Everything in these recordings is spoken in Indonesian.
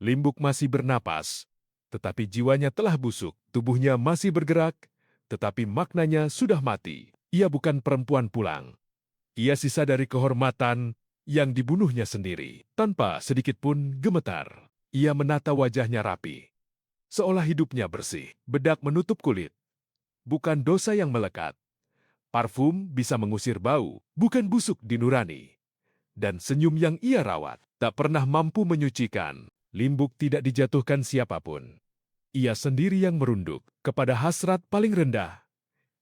Limbuk masih bernapas, tetapi jiwanya telah busuk. Tubuhnya masih bergerak, tetapi maknanya sudah mati. Ia bukan perempuan pulang. Ia sisa dari kehormatan yang dibunuhnya sendiri. Tanpa sedikit pun gemetar, ia menata wajahnya rapi. Seolah hidupnya bersih. Bedak menutup kulit. Bukan dosa yang melekat. Parfum bisa mengusir bau, bukan busuk di nurani. Dan senyum yang ia rawat tak pernah mampu menyucikan. Limbuk tidak dijatuhkan siapapun. Ia sendiri yang merunduk kepada hasrat paling rendah.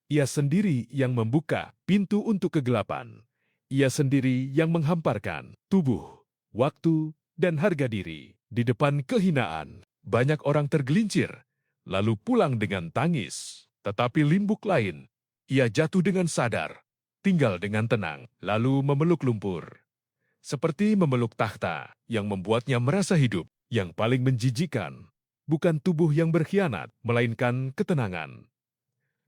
Ia sendiri yang membuka pintu untuk kegelapan. Ia sendiri yang menghamparkan tubuh, waktu, dan harga diri. Di depan kehinaan, banyak orang tergelincir, lalu pulang dengan tangis. Tetapi Limbuk lain, ia jatuh dengan sadar, tinggal dengan tenang, lalu memeluk lumpur. Seperti memeluk takhta yang membuatnya merasa hidup. Yang paling menjijikan, bukan tubuh yang berkhianat, melainkan ketenangan.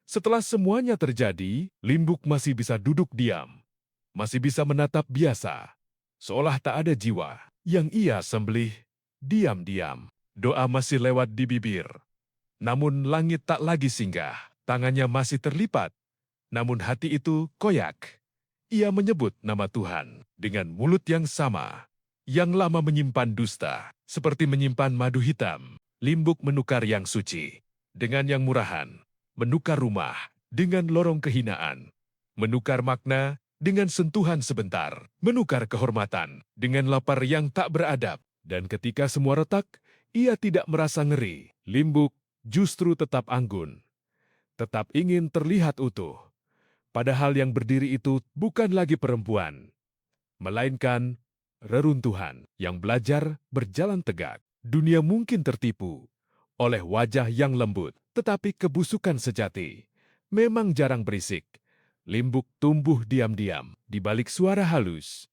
Setelah semuanya terjadi, Limbuk masih bisa duduk diam. Masih bisa menatap biasa, seolah tak ada jiwa yang ia sembelih diam-diam. Doa masih lewat di bibir. Namun langit tak lagi singgah. Tangannya masih terlipat. Namun hati itu koyak. Ia menyebut nama Tuhan dengan mulut yang sama. Yang lama menyimpan dusta, seperti menyimpan madu hitam. Limbuk menukar yang suci dengan yang murahan. Menukar rumah dengan lorong kehinaan. Menukar makna dengan sentuhan sebentar. Menukar kehormatan dengan lapar yang tak beradab. Dan ketika semua retak, ia tidak merasa ngeri. Limbuk justru tetap anggun. Tetap ingin terlihat utuh. Padahal yang berdiri itu bukan lagi perempuan, melainkan reruntuhan yang belajar berjalan tegak. Dunia mungkin tertipu oleh wajah yang lembut, tetapi kebusukan sejati memang jarang berisik. Limbuk tumbuh diam-diam di balik suara halus,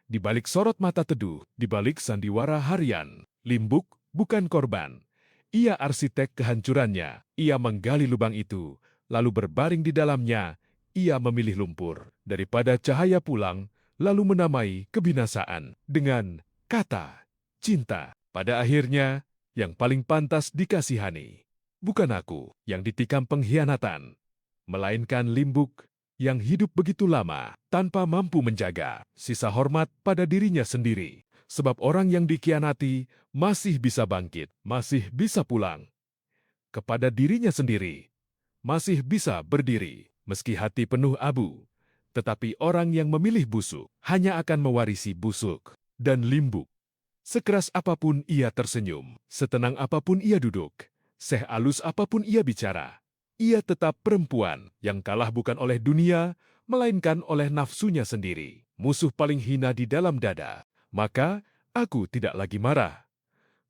di balik sorot mata teduh, di balik sandiwara harian. Limbuk bukan korban. Ia arsitek kehancurannya. Ia menggali lubang itu, lalu berbaring di dalamnya. Ia memilih lumpur daripada cahaya pulang, lalu menamai kebinasaan dengan kata cinta. Pada akhirnya, yang paling pantas dikasihani bukan aku yang ditikam pengkhianatan, melainkan Limbuk yang hidup begitu lama tanpa mampu menjaga sisa hormat pada dirinya sendiri. Sebab orang yang dikhianati masih bisa bangkit, masih bisa pulang kepada dirinya sendiri, masih bisa berdiri meski hati penuh abu. Tetapi orang yang memilih busuk hanya akan mewarisi busuk. Dan Limbuk, sekeras apapun ia tersenyum, setenang apapun ia duduk, sehalus apapun ia bicara, ia tetap perempuan yang kalah bukan oleh dunia, melainkan oleh nafsunya sendiri. Musuh paling hina di dalam dada. Maka aku tidak lagi marah.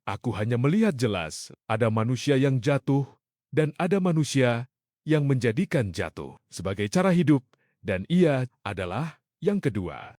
Aku hanya melihat jelas ada manusia yang jatuh dan ada manusia yang menjadikan jatuh sebagai cara hidup. Dan ia adalah yang kedua.